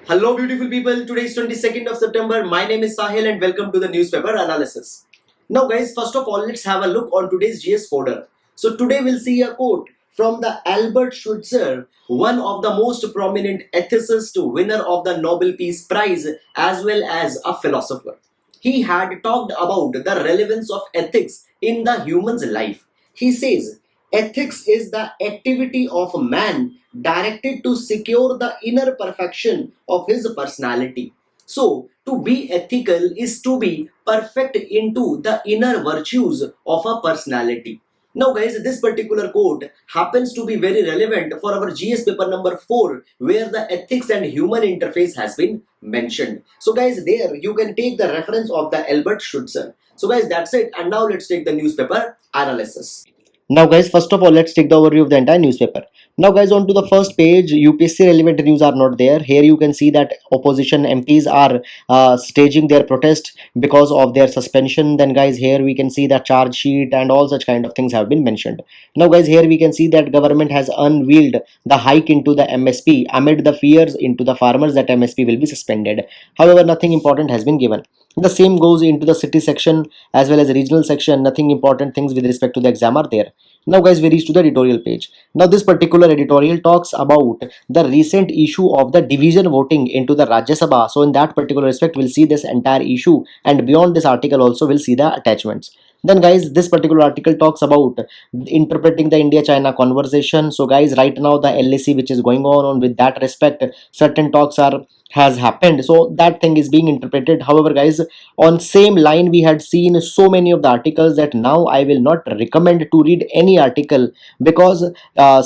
Hello, beautiful people. Today is 22nd of September. My name is Sahil and welcome to the newspaper analysis. Now, guys, first of all, let's have a look on today's GS folder. So, today we'll see a quote from the Albert Schweitzer, one of the most prominent ethicists, winner of the Nobel Peace Prize, as well as a philosopher. He had talked about the relevance of ethics in the human's life. He says, ethics is the activity of man directed to secure the inner perfection of his personality. So, to be ethical is to be perfect into the inner virtues of a personality. Now, guys, this particular quote happens to be very relevant for our GS paper number 4, where the ethics and human interface has been mentioned. So, guys, there you can take the reference of the Albert Schweitzer. So, guys, that's it. And now let's take the newspaper analysis. Now, guys, first of all, let's take the overview of the entire newspaper. Now, guys, on to the first page, UPSC relevant news are not there. Here you can see that opposition MPs are staging their protest because of their suspension. Then, guys, here we can see the charge sheet and all such kind of things have been mentioned. Now, guys, here we can see that government has unveiled the hike into the MSP amid the fears into the farmers that MSP will be suspended. However, nothing important has been given. The same goes into the city section as well as regional section. Nothing important things with respect to the exam are there. Now, guys, we reach to the editorial page. Now, this particular editorial talks about the recent issue of the division voting into the Rajya Sabha. So, in that particular respect, we'll see this entire issue, and beyond this article also we'll see the attachments. Then, guys, this particular article talks about interpreting the India-China conversation. So, guys, right now the LAC which is going on with that respect, certain talks are has happened, so that thing is being interpreted. However, guys, on same line we had seen so many of the articles that now I will not recommend to read any article because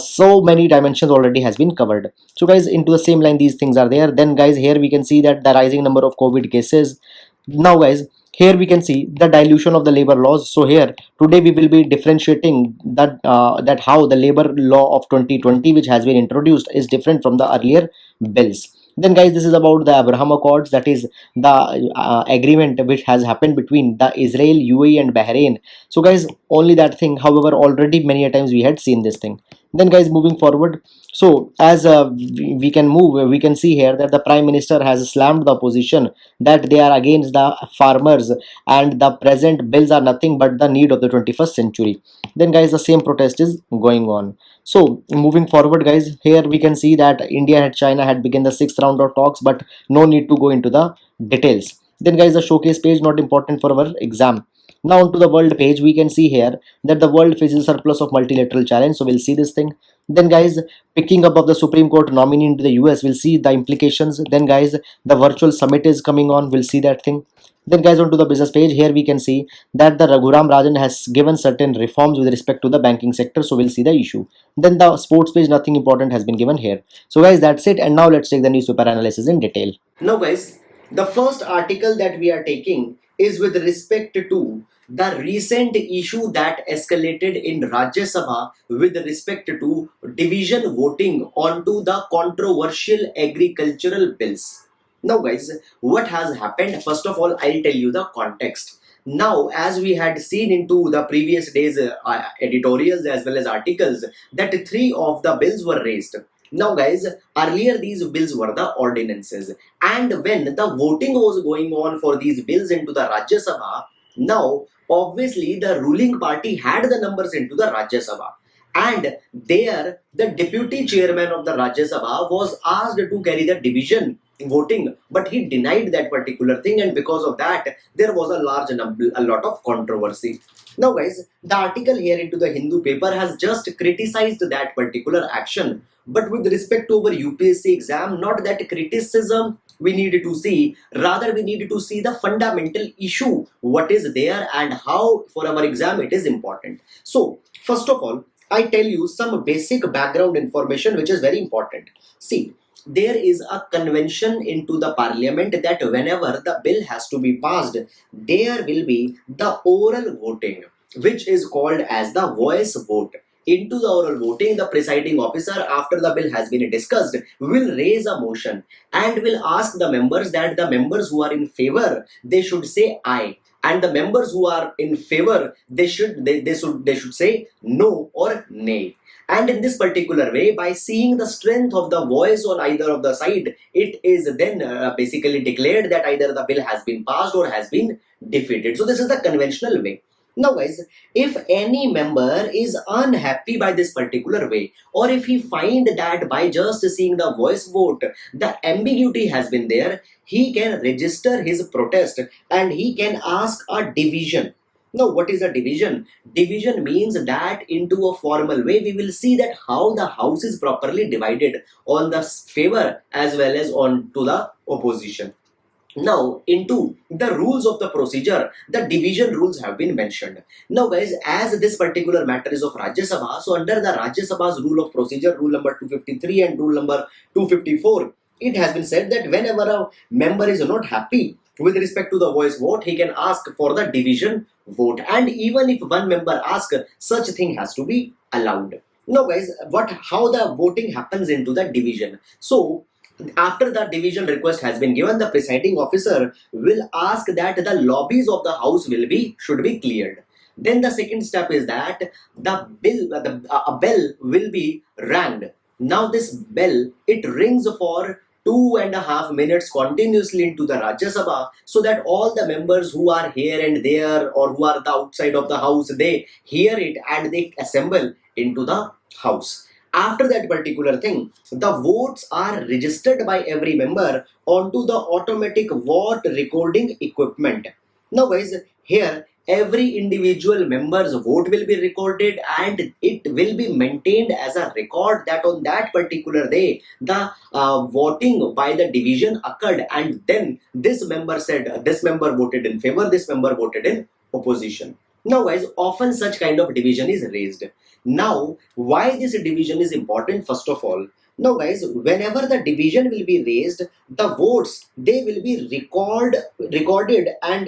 so many dimensions already has been covered. So, guys, into the same line these things are there. Then, guys, here we can see that the rising number of COVID cases. Now, guys, here we can see the dilution of the labor laws. So here today we will be differentiating that how the labor law of 2020 which has been introduced is different from the earlier bills. Then, guys, this is about the Abraham Accords, that is the agreement which has happened between the Israel, UAE and Bahrain. So, guys, only that thing. However, already many a times we had seen this thing. Then, guys, moving forward, so as we can move, we can see here that the Prime Minister has slammed the opposition that they are against the farmers and the present bills are nothing but the need of the 21st century. Then, guys, the same protest is going on. So, moving forward, guys, here we can see that India and China had begun the 6th round of talks, but no need to go into the details. Then, guys, the showcase page not important for our exam. Now, onto the world page, we can see here that the world faces a surplus of multilateral challenge. So, we'll see this thing. Then, guys, picking up of the Supreme Court nominee into the US, we'll see the implications. Then, guys, the virtual summit is coming on. We'll see that thing. Then, guys, onto the business page, here we can see that the Raghuram Rajan has given certain reforms with respect to the banking sector. So, we'll see the issue. Then the sports page, nothing important has been given here. So, guys, that's it. And now let's take the newspaper analysis in detail. Now, guys, the first article that we are taking is with respect to the recent issue that escalated in Rajya Sabha with respect to division voting onto the controversial agricultural bills. Now, guys, what has happened? First of all, I'll tell you the context. Now, as we had seen into the previous days editorials as well as articles, that three of the bills were raised. Now, guys, earlier these bills were the ordinances, and when the voting was going on for these bills into the Rajya Sabha, now obviously the ruling party had the numbers into the Rajya Sabha, and there the deputy chairman of the Rajya Sabha was asked to carry the division voting, but he denied that particular thing, and because of that there was a lot of controversy. Now, guys, the article here into the Hindu paper has just criticized that particular action, but with respect to our UPSC exam, not that criticism we need to see, rather we need to see the fundamental issue, what is there and how for our exam it is important. So, first of all, I tell you some basic background information which is very important. See, there is a convention into the parliament that whenever the bill has to be passed, there will be the oral voting, which is called as the voice vote. Into the oral voting, the presiding officer, after the bill has been discussed, will raise a motion and will ask the members that the members who are in favor, they should say aye, and the members who are in favor, they should say no or nay. And in this particular way, by seeing the strength of the voice on either of the side, it is then basically declared that either the bill has been passed or has been defeated. So this is the conventional way. Now guys, if any member is unhappy by this particular way, or if he find that by just seeing the voice vote the ambiguity has been there, he can register his protest and he can ask a division. Now what is a division? Division means that into a formal way we will see that how the house is properly divided on the favor as well as on to the opposition. Now, into the rules of the procedure, the division rules have been mentioned. Now, guys, as this particular matter is of Rajya Sabha, so under the Rajya Sabha's rule of procedure, rule number 253 and rule number 254, it has been said that whenever a member is not happy with respect to the voice vote, he can ask for the division vote. And even if one member asks, such thing has to be allowed. Now, guys, how the voting happens into the division. So, after the division request has been given, the presiding officer will ask that the lobbies of the house should be cleared. Then the second step is that a bell will be rang. Now this bell, it rings for 2.5 minutes continuously into the Rajya Sabha, so that all the members who are here and there or who are the outside of the house, they hear it and they assemble into the house. After that particular thing, the votes are registered by every member onto the automatic vote recording equipment. Now guys, here every individual member's vote will be recorded and it will be maintained as a record that on that particular day the voting by the division occurred, and then this member said this member voted in favor, this member voted in opposition. Now guys, often such kind of division is raised. Now, why this division is important? First of all, now guys, whenever the division will be raised, the votes, they will be recorded and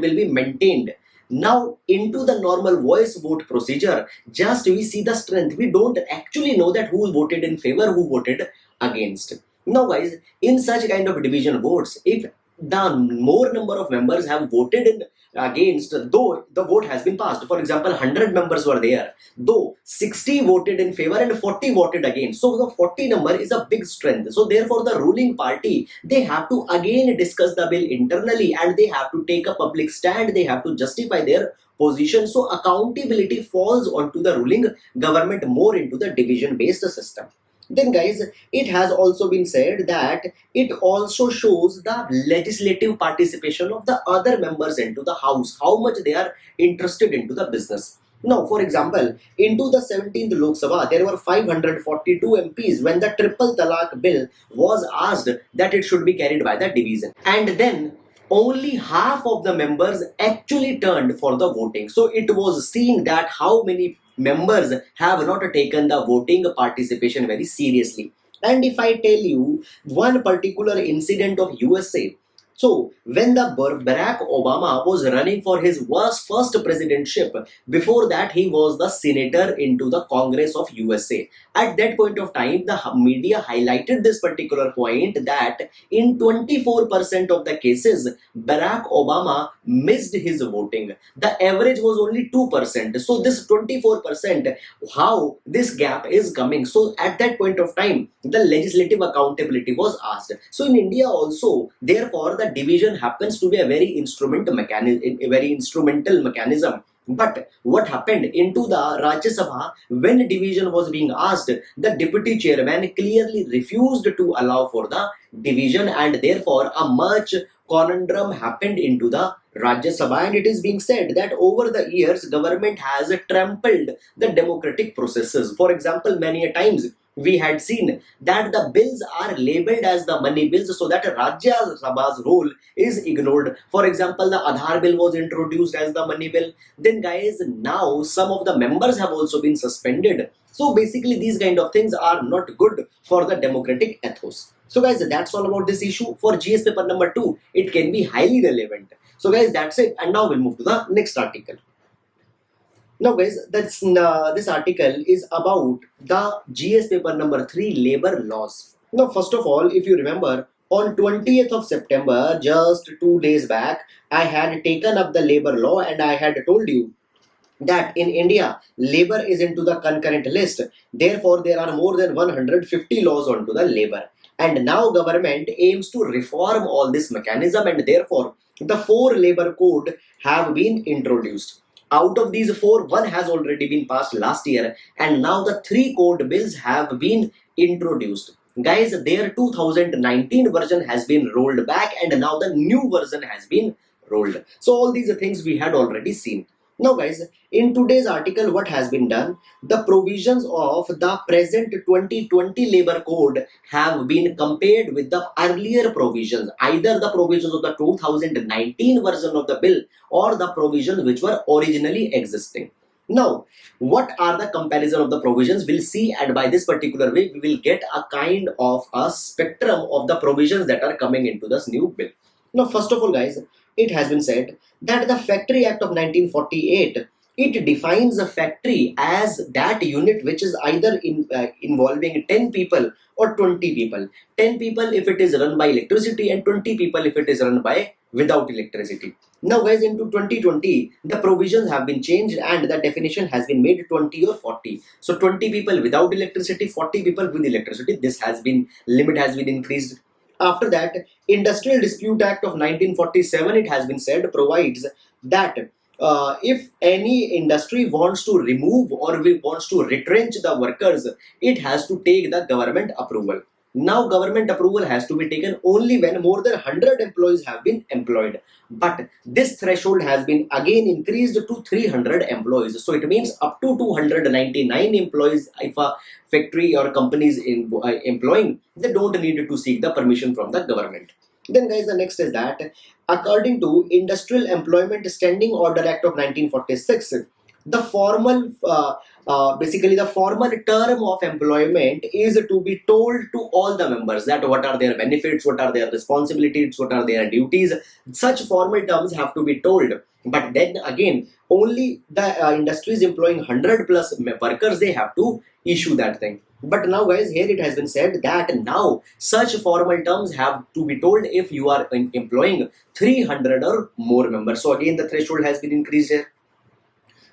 will be maintained. Now, into the normal voice vote procedure, just we see the strength. We don't actually know that who voted in favor, who voted against. Now guys, in such kind of division votes, if the more number of members have voted in against, though the vote has been passed, for example 100 members were there, though 60 voted in favor and 40 voted against, so the 40 number is a big strength. So therefore the ruling party, they have to again discuss the bill internally and they have to take a public stand, they have to justify their position. So accountability falls onto the ruling government more into the division based system. Then guys, it has also been said that it also shows the legislative participation of the other members into the house, how much they are interested into the business. Now, for example, into the 17th Lok Sabha, there were 542 MPs when the triple talaq bill was asked that it should be carried by the division. And then only half of the members actually turned for the voting. So it was seen that how many members have not taken the voting participation very seriously. And if I tell you one particular incident of USA, so when the Barack Obama was running for his first presidentship, before that he was the senator into the Congress of USA. At that point of time, the media highlighted this particular point that in 24% of the cases, Barack Obama missed his voting. The average was only 2%. So this 24%, how this gap is coming. So at that point of time, the legislative accountability was asked. So in India also, therefore, the division happens to be a very instrumental mechanism. But what happened into the Rajya Sabha, when division was being asked, the deputy chairman clearly refused to allow for the division, and therefore a much conundrum happened into the Rajya Sabha. And it is being said that over the years, government has trampled the democratic processes. For example, many a times we had seen that the bills are labeled as the money bills, so that Rajya Sabha's role is ignored. For example, the Aadhaar bill was introduced as the money bill. Then guys, now some of the members have also been suspended. So basically these kind of things are not good for the democratic ethos. So guys, that's all about this issue. For GS paper number 2, it can be highly relevant. So guys, that's it. And now we'll move to the next article. Now guys, this article is about the GS paper number 3 labor laws. Now first of all, if you remember, on 20th of September, just 2 days back, I had taken up the labor law and I had told you that in India, labor is into the concurrent list. Therefore, there are more than 150 laws onto the labor. And now government aims to reform all this mechanism, and therefore the four labor code have been introduced. Out of these four, one has already been passed last year, and now the three code bills have been introduced. Guys, their 2019 version has been rolled back, and now the new version has been rolled. So all these things we had already seen. Now, guys, in today's article, what has been done? The provisions of the present 2020 labor code have been compared with the earlier provisions, either the provisions of the 2019 version of the bill or the provisions which were originally existing. Now, what are the comparison of the provisions? We'll see, and by this particular way, we will get a kind of a spectrum of the provisions that are coming into this new bill. Now, first of all, guys, it has been said that the Factory Act of 1948, it defines a factory as that unit which is either involving 10 people or 20 people. 10 people if it is run by electricity, and 20 people if it is run by without electricity. Now, guys, into 2020, the provisions have been changed and the definition has been made 20 or 40. So 20 people without electricity, 40 people with electricity. This has been, limit has been increased. After that, Industrial Dispute Act of 1947, it has been said, provides that if any industry wants to remove or wants to retrench the workers, it has to take the government approval. Now, government approval has to be taken only when more than 100 employees have been employed. But this threshold has been again increased to 300 employees. So it means up to 299 employees, if a factory or company is employing, they don't need to seek the permission from the government. Then, guys, the next is that according to Industrial Employment Standing Order Act of 1946, the formal basically the formal term of employment is to be told to all the members that what are their benefits, what are their responsibilities, what are their duties. Such formal terms have to be told. But then again, only the industries employing 100 plus workers, they have to issue that thing. But now, guys, here it has been said that now such formal terms have to be told if you are employing 300 or more members. So again, the threshold has been increased here.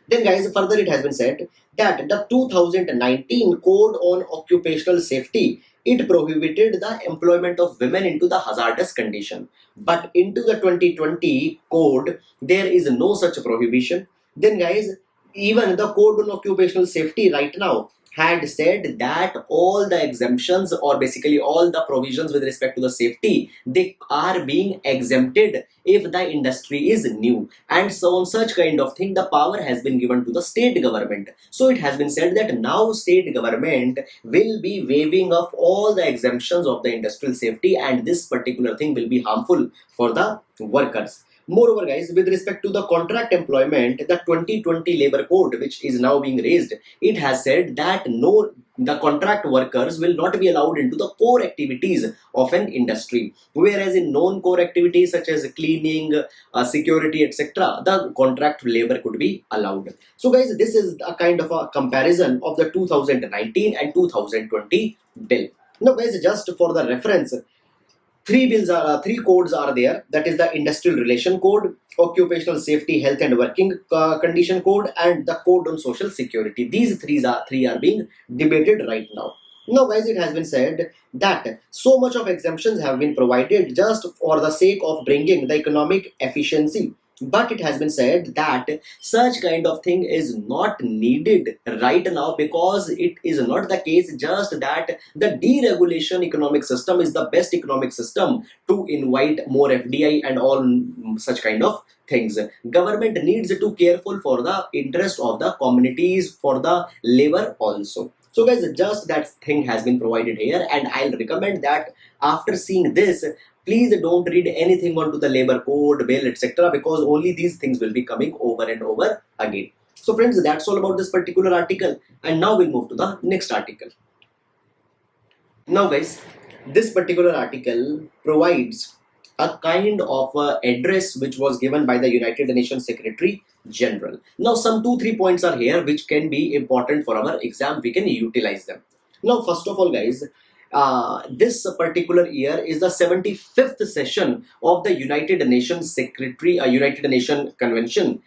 Then, guys, further it has been said that the 2019 Code on Occupational Safety, it prohibited the employment of women into the hazardous condition. But into the 2020 Code, there is no such prohibition. Then, guys, even the Code on Occupational Safety right now had said that all the exemptions or basically all the provisions with respect to the safety, they are being exempted if the industry is new, and so on such kind of thing, the power has been given to the state government. So it has been said that now state government will be waiving off all the exemptions of the industrial safety, and this particular thing will be harmful for the workers. Moreover, guys, with respect to the contract employment, the 2020 labor code, which is now being raised, it has said that the contract workers will not be allowed into the core activities of an industry, whereas in non-core activities such as cleaning, security, etc., the contract labor could be allowed. So, guys, this is a kind of a comparison of the 2019 and 2020 bill. Now, guys, just for the reference, three codes are there. That is the Industrial Relation Code, Occupational Safety, Health and Working Condition Code, and the Code on Social Security. These three are being debated right now. Now, guys, it has been said that so much of exemptions have been provided just for the sake of bringing the economic efficiency. But it has been said that such kind of thing is not needed right now, because it is not the case just that the deregulation economic system is the best economic system to invite more FDI and all such kind of things. Government needs to careful for the interest of the communities, for the labor also. So, guys, just that thing has been provided here, and I'll recommend that after seeing this, please don't read anything onto the labor code, bill, etc., because only these things will be coming over and over again. So, friends, that's all about this particular article, and now we'll move to the next article. Now, guys, this particular article provides a kind of address which was given by the United Nations Secretary General. Now, some 2-3 points are here which can be important for our exam. We can utilize them. Now, first of all, guys, this particular year is the 75th session of the United Nations Convention,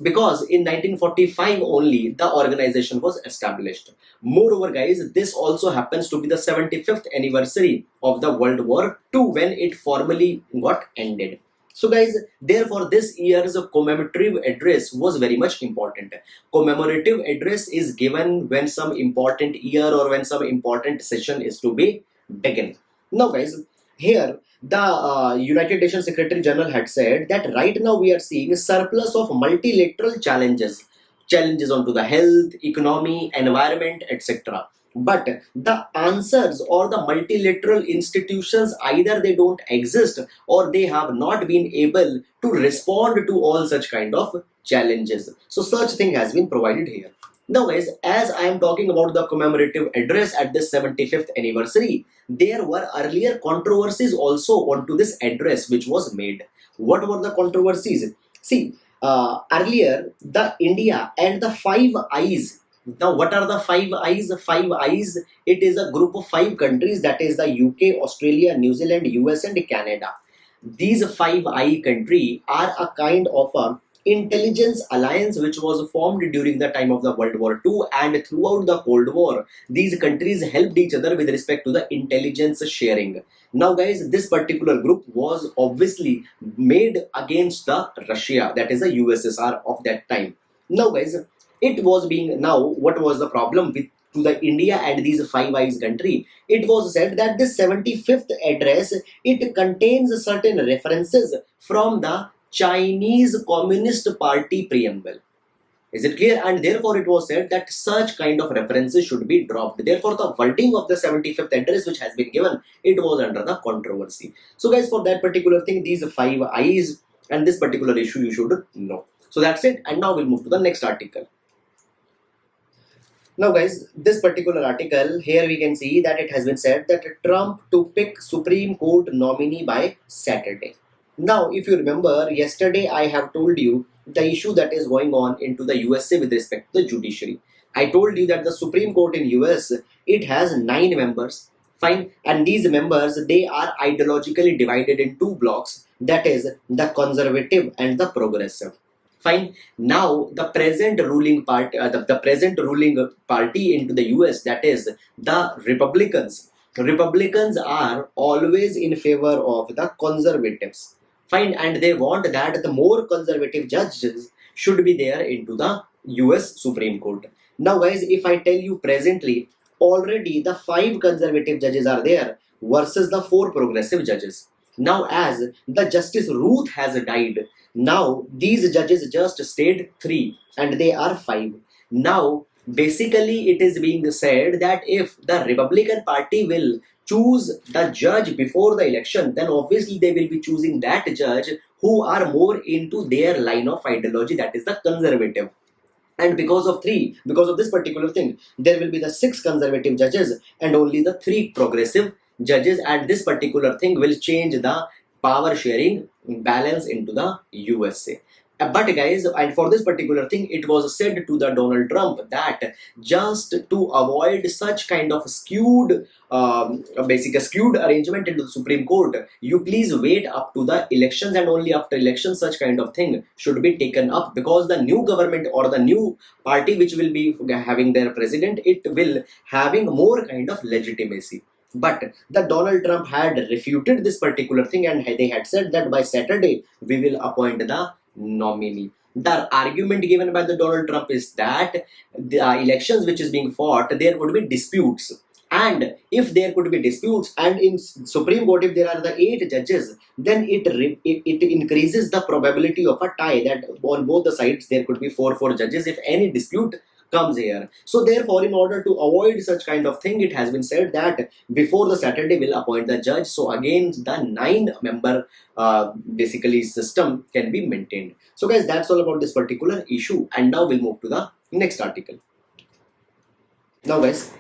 because in 1945 only the organization was established. Moreover, guys, this also happens to be the 75th anniversary of the World War II when it formally got ended. So, guys, therefore, this year's commemorative address was very much important. Commemorative address is given when some important year or when some important session is to be taken. Now, guys, here the United Nations Secretary General had said that right now we are seeing a surplus of multilateral challenges onto the health, economy, environment, etc. But the answers or the multilateral institutions, either they don't exist or they have not been able to respond to all such kind of challenges. So such thing has been provided here. Now, guys, as I am talking about the commemorative address at this 75th anniversary, there were earlier controversies also onto this address which was made. What were the controversies? See, earlier the India and the Five Eyes. Now, what are the Five Eyes? The Five Eyes, it is a group of 5 countries, that is the UK, Australia, New Zealand, US, and Canada. These Five Eye country are a kind of a intelligence alliance which was formed during the time of the World War II, and throughout the Cold War these countries helped each other with respect to the intelligence sharing. Now, guys, this particular group was obviously made against the Russia, that is the USSR of that time. Now, guys, it was being, now what was the problem with to the India and these Five Eyes country? It was said that this 75th address, it contains certain references from the Chinese Communist Party preamble. Is it clear? And therefore, it was said that such kind of references should be dropped. Therefore, the wording of the 75th address which has been given, it was under the controversy. So, guys, for that particular thing, these Five Eyes and this particular issue you should know. So that's it. And now we'll move to the next article. Now, guys, this particular article, here we can see that it has been said that Trump to pick Supreme Court nominee by Saturday. Now, if you remember, yesterday I have told you the issue that is going on into the USA with respect to the judiciary. I told you that the Supreme Court in US, it has 9 members, fine, and these members, they are ideologically divided in 2 blocks, that is the conservative and the progressive. Fine. Now, the present ruling party, the present ruling party into the US, that is the Republicans. Republicans are always in favor of the conservatives. Fine, and they want that the more conservative judges should be there into the US Supreme Court. Now, guys, if I tell you presently, already the 5 conservative judges are there versus the 4 progressive judges. Now, as the Justice Ruth has died, now these judges just stayed 3 and they are 5. Now, basically, it is being said that if the Republican Party will choose the judge before the election, then obviously they will be choosing that judge who are more into their line of ideology, that is the conservative. And because of this particular thing, there will be the 6 conservative judges and only the 3 progressive judges, and this particular thing will change the power sharing balance into the USA. But guys, and for this particular thing, it was said to the Donald Trump that just to avoid such kind of skewed arrangement into the Supreme Court, you please wait up to the elections, and only after elections such kind of thing should be taken up, because the new government or the new party which will be having their president, it will having more kind of legitimacy. But the Donald Trump had refuted this particular thing, and they had said that by Saturday we will appoint the nominee. The argument given by the Donald Trump is that the elections which is being fought, there would be disputes. And if there could be disputes, and in Supreme Court, if there are the 8 judges, then it increases the probability of a tie, that on both the sides there could be 4 judges if any dispute comes here. So therefore, in order to avoid such kind of thing, it has been said that before the Saturday will appoint the judge. So again, the 9-member basically system can be maintained. So guys, that's all about this particular issue. And now we'll move to the next article. Now, guys,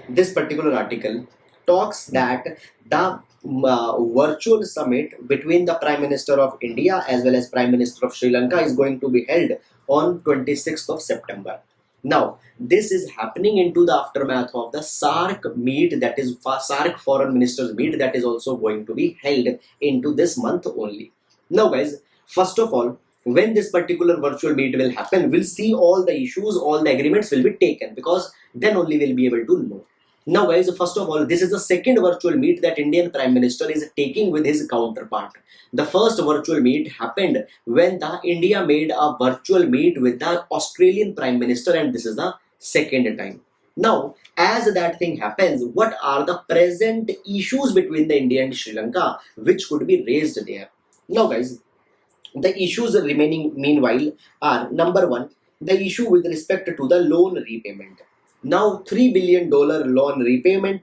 this particular article talks that the virtual summit between the Prime Minister of India as well as Prime Minister of Sri Lanka is going to be held on 26th of September. Now, this is happening into the aftermath of the SARC meet, that is SARC foreign ministers meet, that is also going to be held into this month only. Now, guys, first of all, when this particular virtual meet will happen, we'll see all the issues, all the agreements will be taken, because then only we'll be able to know. Now, guys, first of all, this is the second virtual meet that Indian Prime Minister is taking with his counterpart. The first virtual meet happened when the India made a virtual meet with the Australian Prime Minister, and this is the second time. Now, as that thing happens, what are the present issues between the India and Sri Lanka which could be raised there? Now, guys, the issues remaining meanwhile are: number one, the issue with respect to the loan repayment. Now, $3 billion loan payment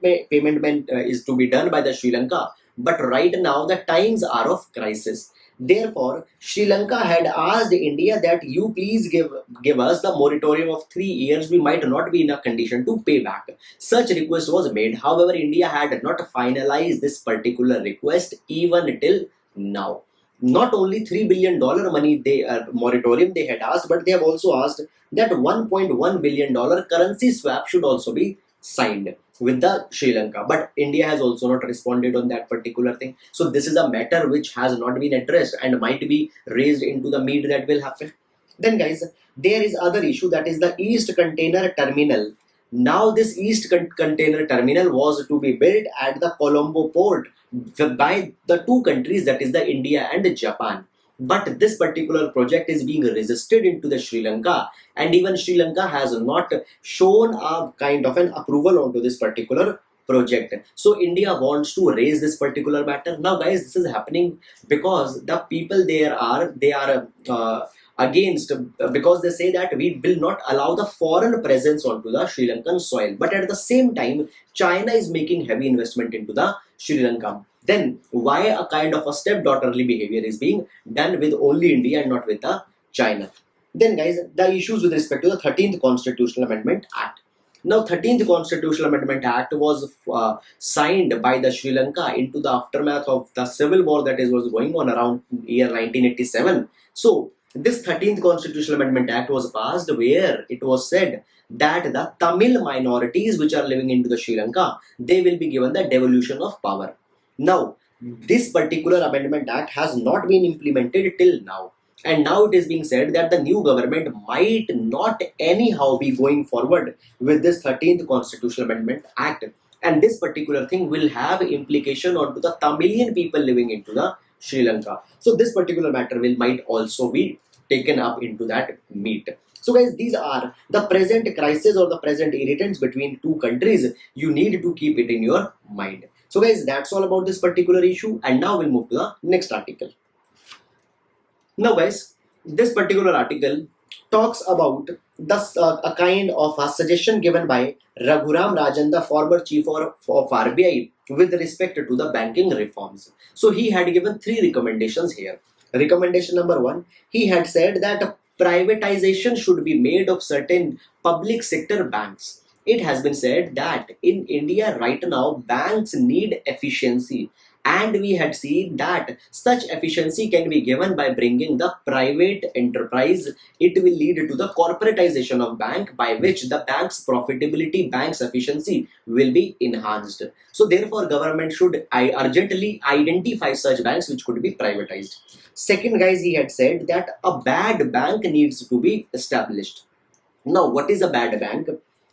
is to be done by the Sri Lanka, but right now the times are of crisis. Therefore, Sri Lanka had asked India that you please give us the moratorium of 3 years. We might not be in a condition to pay back. Such request was made. However, India had not finalized this particular request even till now. Not only $3 billion money moratorium they had asked, but they have also asked that $1.1 billion currency swap should also be signed with the Sri Lanka. But India has also not responded on that particular thing. So this is a matter which has not been addressed and might be raised into the meet that will happen. Then, guys, there is other issue, that is the East Container Terminal. Now this East Container Terminal was to be built at the Colombo port by the two countries, that is the India and Japan. But this particular project is being resisted into the Sri Lanka, and even Sri Lanka has not shown a kind of an approval onto this particular project. So India wants to raise this particular matter. Now, guys, this is happening because the people there are against, because they say that we will not allow the foreign presence onto the Sri Lankan soil. But at the same time, China is making heavy investment into the Sri Lanka. Then why a kind of a stepdaughterly behavior is being done with only India and not with the China? Then, guys, the issues with respect to the 13th Constitutional Amendment Act. Now, 13th Constitutional Amendment Act was signed by the Sri Lanka into the aftermath of the civil war that was going on around year 1987. So this 13th Constitutional Amendment Act was passed, where it was said that the Tamil minorities which are living into the Sri Lanka, they will be given the devolution of power. Now, this particular Amendment Act has not been implemented till now. And now it is being said that the new government might not anyhow be going forward with this 13th Constitutional Amendment Act. And this particular thing will have implication onto the Tamilian people living into the Sri Lanka. So this particular matter might also be taken up into that meet. So, guys, these are the present crisis or the present irritants between two countries. You need to keep it in your mind. So, guys, that's all about this particular issue. And now we'll move to the next article. Now, guys, this particular article talks about a kind of a suggestion given by Raghuram Rajan, the former chief of RBI, with respect to the banking reforms. So he had given 3 recommendations here. Recommendation number 1, he had said that privatization should be made of certain public sector banks. It has been said that in India right now, banks need efficiency. And we had seen that such efficiency can be given by bringing the private enterprise. It will lead to the corporatization of bank, by which the bank's profitability, bank's efficiency will be enhanced. So therefore, government should urgently identify such banks which could be privatized. Second, guys, he had said that a bad bank needs to be established. Now, what is a bad bank?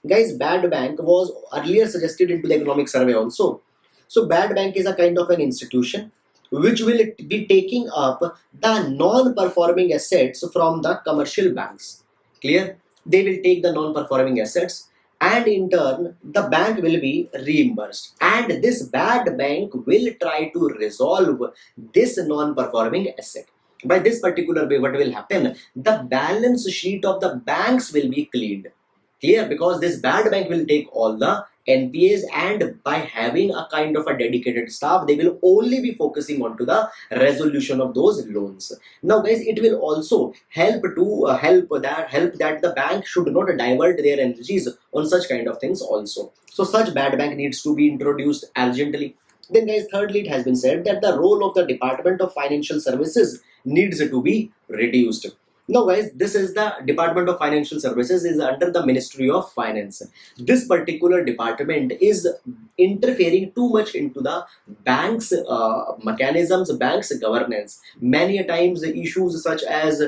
Guys, bad bank was earlier suggested into the economic survey also. So bad bank is a kind of an institution which will be taking up the non-performing assets from the commercial banks. Clear? They will take the non-performing assets, and in turn the bank will be reimbursed. And this bad bank will try to resolve this non-performing asset. By this particular way, what will happen? The balance sheet of the banks will be cleaned. Clear? Because this bad bank will take all the NPAs, and by having a kind of a dedicated staff, they will only be focusing on to the resolution of those loans. Now, guys, it will also help that the bank should not divert their energies on such kind of things also. So such bad bank needs to be introduced urgently. Then, guys, thirdly, it has been said that the role of the Department of Financial Services needs to be reduced. Now, guys, this is the Department of Financial Services is under the Ministry of Finance. This particular department is interfering too much into the banks' mechanisms, banks' governance. Many a times, the issues such as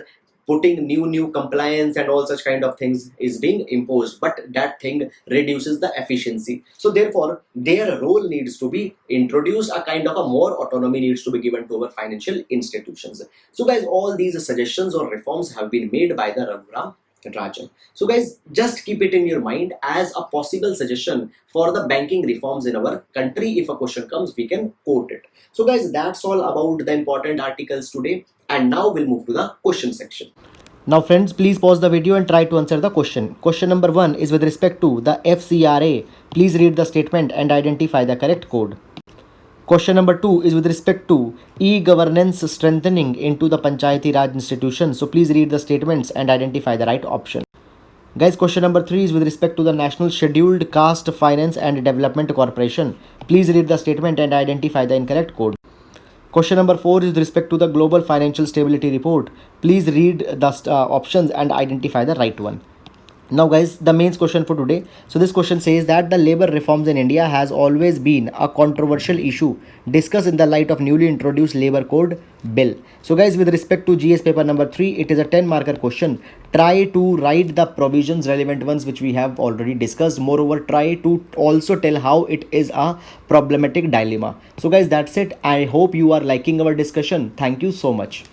putting new compliance and all such kind of things is being imposed, but that thing reduces the efficiency. So therefore, their role needs to be introduced. A kind of a more autonomy needs to be given to our financial institutions. So guys, all these suggestions or reforms have been made by the Raghuram Rajan. So guys, just keep it in your mind as a possible suggestion for the banking reforms in our country. If a question comes, we can quote it. So guys, that's all about the important articles today. And now we'll move to the question section. Now friends, please pause the video and try to answer the question. Question number 1 is with respect to the FCRA. Please read the statement and identify the correct code. Question number 2 is with respect to e-governance strengthening into the Panchayati Raj institutions. So please read the statements and identify the right option. Guys, question number 3 is with respect to the National Scheduled Caste Finance and Development Corporation. Please read the statement and identify the incorrect code. Question number 4 is with respect to the Global Financial Stability Report. Please read the options and identify the right one. Now guys, the main question for today. So this question says that the labor reforms in India has always been a controversial issue discussed in the light of newly introduced labor code bill. So guys, with respect to GS paper number 3, it is a 10 marker question. Try to write the provisions, relevant ones which we have already discussed. Moreover, try to also tell how it is a problematic dilemma. So guys, that's it. I hope you are liking our discussion. Thank you so much.